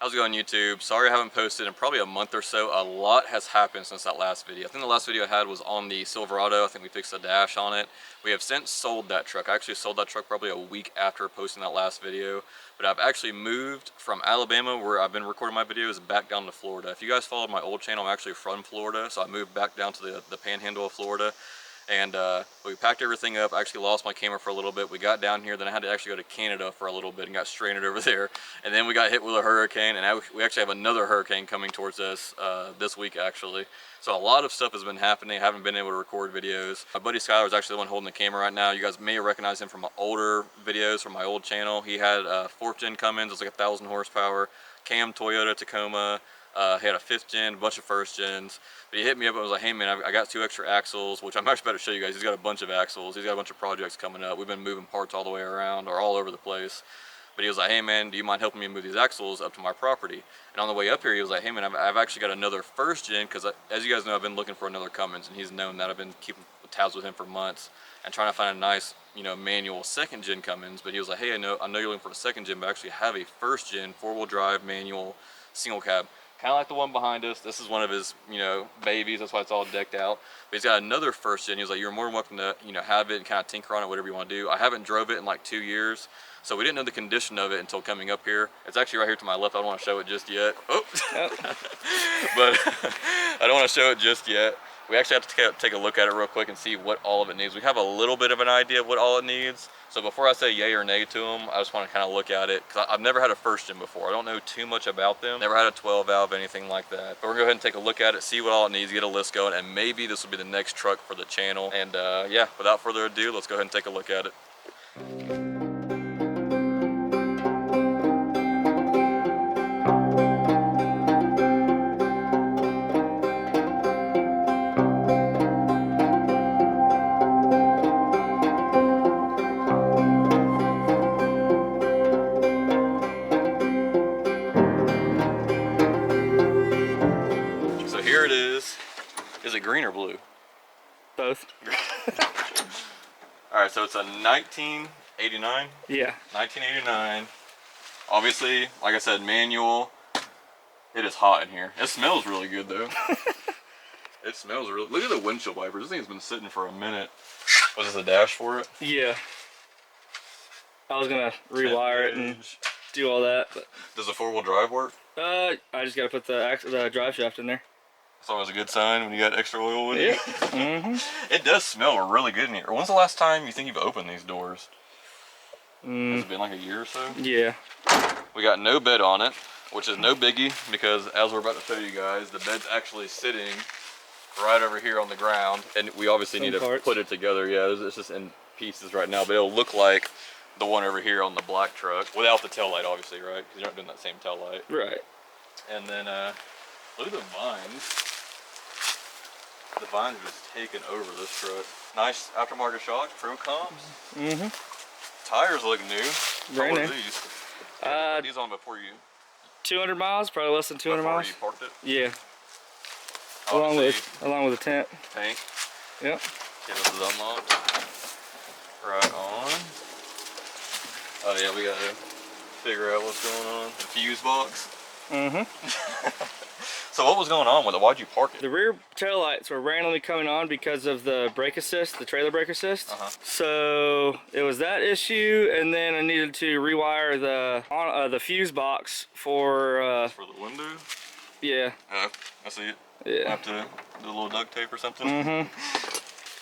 How's it going, YouTube? Sorry I haven't posted in probably a month or so. A lot has happened since that last video. I think the last video I had was on the Silverado. I think we fixed the dash on it. We have since sold that truck. I actually sold that truck probably a week after posting that last video. But I've actually moved from Alabama, where I've been recording my videos, back down to Florida. If you guys followed my old channel, I'm actually from Florida. So I moved back down to the panhandle of Florida. And we packed everything up. I actually lost my camera for a little bit. We got down here, then I had to actually go to Canada for a little bit and got stranded over there. And then we got hit with a hurricane, and we actually have another hurricane coming towards us this week, actually. So a lot of stuff has been happening. I haven't been able to record videos. My buddy Skylar is actually the one holding the camera right now. You guys may recognize him from my older videos from my old channel. He had a 4th gen Cummins. It was like 1,000 horsepower. Cam Toyota Tacoma. He had a 5th gen, a bunch of 1st gens. But he hit me up and was like, hey man, I got 2 extra axles, which I'm actually about to show you guys. He's got a bunch of axles. He's got a bunch of projects coming up. We've been moving parts all the way around or all over the place. But he was like, hey man, do you mind helping me move these axles up to my property? And on the way up here, he was like, hey man, I've actually got another 1st gen, because as you guys know, I've been looking for another Cummins, and he's known that. I've been keeping tabs with him for months and trying to find a nice, manual 2nd gen Cummins. But he was like, hey, I know you're looking for a 2nd gen, but I actually have a 1st gen 4-wheel drive manual single cab. Kind of like the one behind us. This is one of his, babies. That's why it's all decked out. But he's got another 1st gen. He was like, you're more than welcome to, have it and kind of tinker on it, whatever you want to do. I haven't drove it in like 2 years, so we didn't know the condition of it until coming up here. It's actually right here to my left. I don't want to show it just yet. Oh, but I don't want to show it just yet. We actually have to take a look at it real quick and see what all of it needs. We have a little bit of an idea of what all it needs. So before I say yay or nay to them, I just want to kind of look at it, because I've never had a 1st gen before. I don't know too much about them. Never had a 12 valve, anything like that. But we're gonna go ahead and take a look at it, see what all it needs, get a list going, and maybe this will be the next truck for the channel. And yeah, without further ado, let's go ahead and take a look at it. Here it is. Is it green or blue? Both. Alright, so it's a 1989? Yeah. 1989. Obviously, like I said, manual. It is hot in here. It smells really good though. It smells really. Look at the windshield wipers. This thing's been sitting for a minute. Was this a dash for it? Yeah. I was gonna rewire it and do all that, but does the 4-wheel drive work? I just gotta put the drive shaft in there. It's always a good sign when you got extra oil with it. Mm-hmm. It does smell really good in here. When's the last time you think you've opened these doors? Has it been like a year or so? Yeah. We got no bed on it, which is no biggie, because as we're about to show you guys, the bed's actually sitting right over here on the ground, and we obviously need to put it together. Yeah, it's just in pieces right now, but it'll look like the one over here on the black truck without the taillight, obviously, right? Because you're not doing that same taillight. Right. And then look at the vines. The vines are just taking over this truck. Nice aftermarket shocks, pro comps. Mm-hmm. Tires look new. Brand new. These? Put these on before you. 200 miles, probably less than 200 miles. Before you parked it? Yeah. Along with the tent. Tank. Yep. Okay, this is unlocked. Right on. Oh yeah, we gotta figure out what's going on. The fuse box. Mm-hmm. So what was going on with it? Why'd you park it? The rear tail lights were randomly coming on because of the brake assist, the trailer brake assist. So it was that issue, and then I needed to rewire the fuse box for the window? Yeah. I see it. Yeah. I have to do a little duct tape or something. Mm-hmm.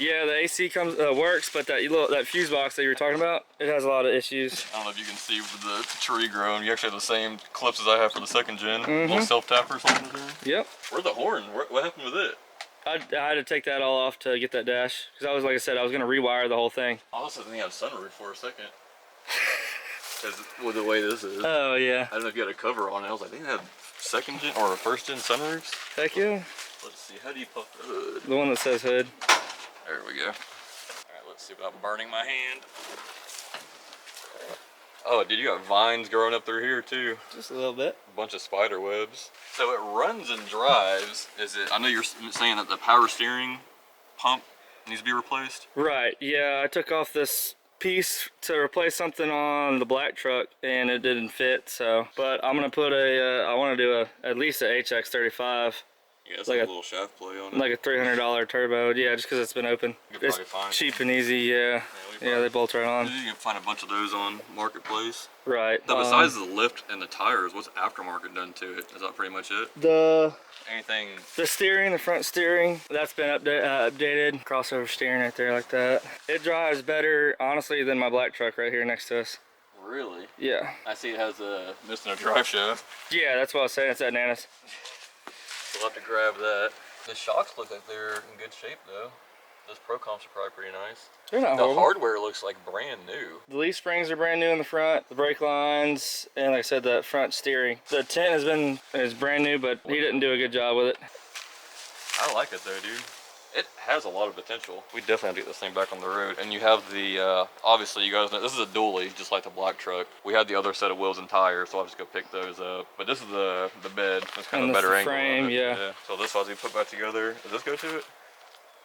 Yeah, the AC works, but that fuse box that you were talking about, it has a lot of issues. I don't know if you can see with the tree growing. You actually have the same clips as I have for the 2nd gen. Little self-tapper or something there. Yep. Where's the horn? What happened with it? I had to take that all off to get that dash, because like I said, I was going to rewire the whole thing. I also think I had a sunroof for a second. Because with the way this is. Oh, yeah. I don't know if you had a cover on it. I was like, they have 2nd gen or 1st gen sunroofs? Heck yeah. Let's see, how do you puff the hood? The one that says hood. There we go. Alright, let's see without burning my hand. Oh, dude, you got vines growing up through here too. Just a little bit. A bunch of spider webs. So it runs and drives. I know you're saying that the power steering pump needs to be replaced? Right, yeah, I took off this piece to replace something on the black truck and it didn't fit. So, but I'm gonna put I want to do at least a HX35. Yeah, it's like a little shaft play on it. Like a $300 turbo. Yeah, just because it's been open. It's cheap and easy. Yeah. Yeah, they bolt right on. You can find a bunch of those on Marketplace. Right. Now, besides the lift and the tires, what's aftermarket done to it? Is that pretty much it? Anything? The steering, the front steering, that's been updated. Crossover steering right there like that. It drives better, honestly, than my black truck right here next to us. Really? Yeah. I see it has a missing a drive shaft. Yeah, that's what I was saying. It's at Nana's. We'll have to grab that. The shocks look like they're in good shape though. Those Pro Comps are probably pretty nice. They're not horrible. Hardware looks like brand new. The leaf springs are brand new in the front, the brake lines, and like I said, the front steering. The tent is brand new, but he didn't do a good job with it. I like it though, dude. It has a lot of potential. We definitely have to get this thing back on the road. And you have the, obviously you guys know, this is a dually, just like the black truck. We had the other set of wheels and tires, so I'll just go pick those up. But this is the bed. It's kind of a better angle. Frame, yeah. So this was we put back together. Does this go to it?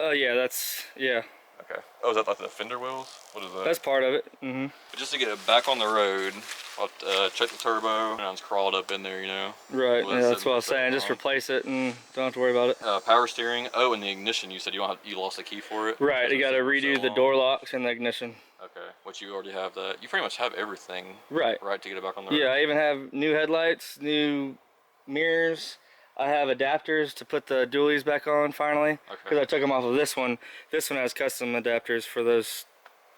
Yeah, yeah. Okay. Oh, is that like the fender wheels? What is that? That's part of it. Mm-hmm. But just to get it back on the road, I'll check the turbo. And it's crawled up in there, you know. Right. Yeah, that's what I was saying. Just replace it and don't have to worry about it. Power steering. Oh, and the ignition. You said you lost the key for it. Right. You got to redo the door locks and the ignition. Okay. Which you already have that. You pretty much have everything. Right. Right to get it back on the road. Yeah. I even have new headlights, new mirrors. I have adapters to put the dualies back on finally, because I took them off of this one. This one has custom adapters for those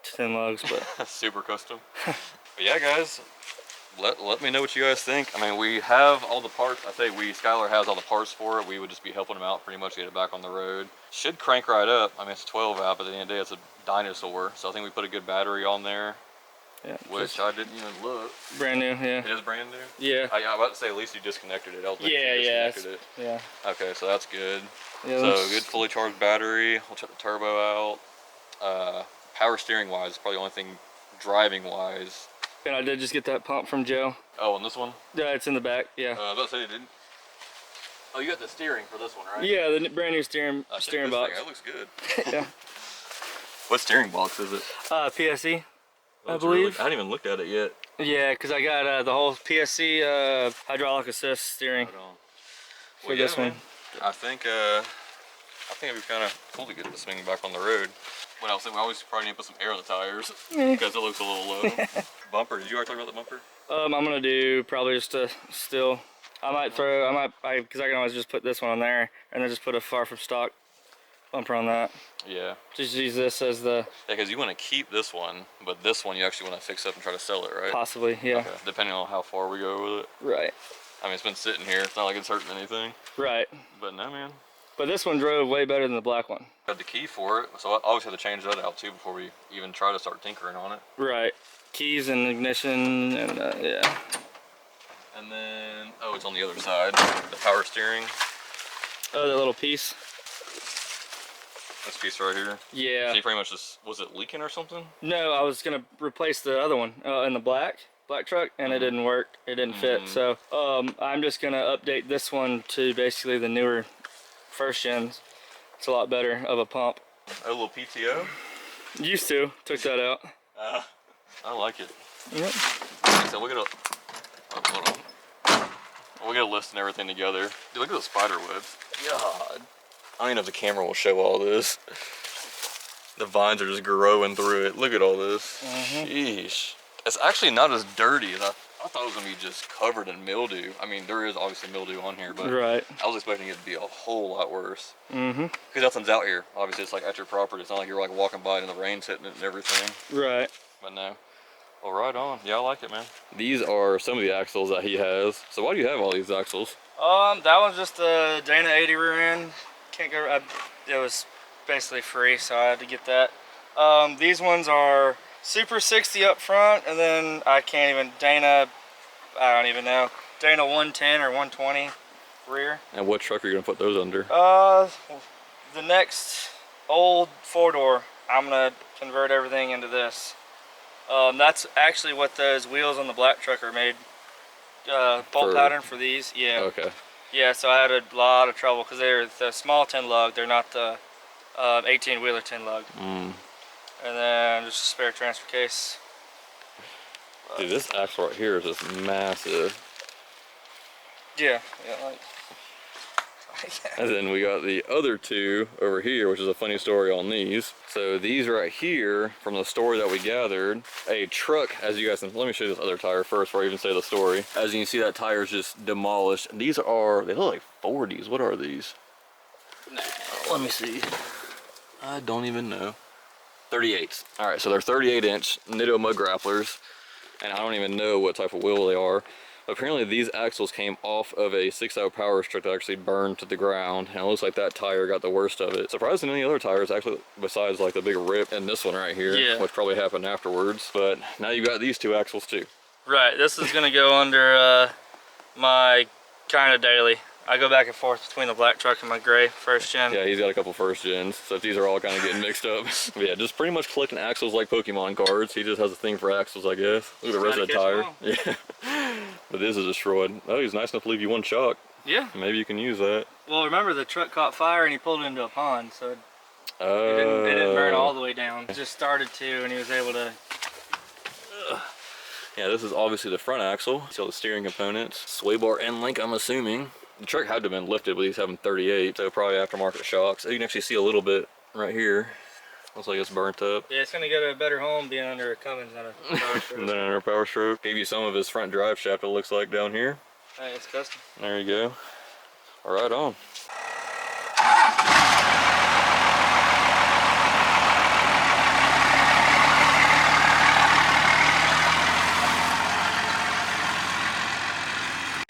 10 lugs, but super custom. But yeah, guys, let me know what you guys think. I mean, we have all the parts. I say Skylar has all the parts for it. We would just be helping him out pretty much to get it back on the road. Should crank right up. I mean, it's 12 out, but at the end of the day, it's a dinosaur. So I think we put a good battery on there. Yeah, which I didn't even look. Brand new, yeah. It is brand new? Yeah. I was about to say at least you disconnected it. Yeah. Okay, so that's good. Yeah, so good fully charged battery. We'll check the turbo out. Power steering wise, probably the only thing driving wise. And I did just get that pump from Joe. Oh, and this one? Yeah, it's in the back, yeah. I was about to say you didn't. Oh, you got the steering for this one, right? Yeah, the brand new steering box. That looks good. Yeah. What steering box is it? PSE. I believe. Really, I haven't even looked at it yet. Yeah, because I got the whole PSC hydraulic assist steering for this one. I think it'd be kind of cool to get this thing back on the road. What else? We always probably need to put some air on the tires because it looks a little low. Bumper? Did you already talk about the bumper? I'm gonna do probably just a still. Because I can always just put this one on there and then just put a far from stock bumper on that. Yeah. Just use this as the... Yeah, because you want to keep this one, but this one you actually want to fix up and try to sell it, right? Possibly, yeah. Okay. Depending on how far we go with it. Right. I mean, it's been sitting here. It's not like it's hurting anything. Right. But no, man. But this one drove way better than the black one. I had the key for it, so I always had to change that out too before we even try to start tinkering on it. Right. Keys and ignition and yeah. And then, oh, it's on the other side. The power steering. Oh, that little piece. This piece right here. Yeah. So you pretty much just, was it leaking or something? No, I was gonna replace the other one in the black truck, and it didn't work. It didn't fit. So I'm just gonna update this one to basically the newer first gens. It's a lot better of a pump. A little PTO. Used to. Took that out. I like it. Yep. So we're gonna. Oh, hold on. We're gonna listen everything together. Dude, look at the spider webs. God. I don't even know if the camera will show all this. The vines are just growing through it. Look at all this. Sheesh. It's actually not as dirty as I thought it was gonna be, just covered in mildew. I mean, there is obviously mildew on here, but I was expecting it to be a whole lot worse. Because nothing's out here. Obviously, it's like at your property. It's not like you're like walking by and the rain's hitting it and everything. Right. But no. Well, right on. Yeah, I like it, man. These are some of the axles that he has. So why do you have all these axles? That one's just a Dana 80 rear end. Can't go. It was basically free, so I had to get that. These ones are Super 60 up front, and then I can't even I don't even know. Dana 110 or 120 rear. And what truck are you gonna put those under? The next old 4-door, I'm gonna convert everything into this. That's actually what those wheels on the black truck are made. Bolt pattern for these, yeah. Okay. Yeah, so I had a lot of trouble because they're the small 10 lug. They're not the 18 wheeler 10 lug. and then just a spare transfer case. Dude, this axle right here is just massive. Yeah, like. And then we got the other two over here, which is a funny story on these. So these right here, from the story that we gathered, a truck, as you guys can, let me show you this other tire first before I even say the story. As you can see, that tire is just demolished. And these are, they look like 40s. What are these? Let me see. I don't even know. 38s. All right, so they're 38-inch Nitto mud grapplers. And I don't even know what type of wheel they are. Apparently these axles came off of a 6.0 power stroke that actually burned to the ground, and it looks like that tire got the worst of it. Surprisingly, the other tires actually, besides like the big rip and this one right here, yeah, which probably happened afterwards. But now you got these two axles too. Right, this is gonna go under my kind of daily. I go back and forth between the black truck and my gray first gen. Yeah, he's got a couple first gens, so these are all kind of getting mixed up. But yeah, just pretty much collecting axles like Pokemon cards. He just has a thing for axles, I guess. Look at the rest of the tire. Yeah. But this is destroyed. Oh, he's nice enough to leave you one shock. Yeah. Maybe you can use that. Well, remember the truck caught fire and he pulled it into a pond, so it didn't burn all the way down. It just started to, and he was able to. Yeah, this is obviously the front axle. See all the steering components. Sway bar end link, I'm assuming. The truck had to have been lifted, but he's having 38, so probably aftermarket shocks. You can actually see a little bit right here. Looks like it's burnt up. Yeah, it's gonna go to a better home being under a Cummins than a power stroke. And then under a power stroke. Gave you some of his front drive shaft, it looks like down here. Hey, it's custom. There you go. All right, on.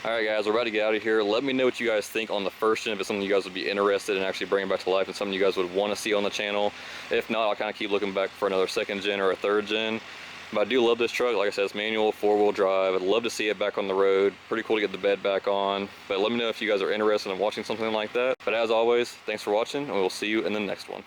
Alright guys, we're about to get out of here. Let me know what you guys think on the first gen, if it's something you guys would be interested in actually bringing back to life and something you guys would want to see on the channel. If not, I'll kind of keep looking back for another second gen or a third gen. But I do love this truck. Like I said, it's manual, 4-wheel drive. I'd love to see it back on the road. Pretty cool to get the bed back on. But let me know if you guys are interested in watching something like that. But as always, thanks for watching, and we'll see you in the next one.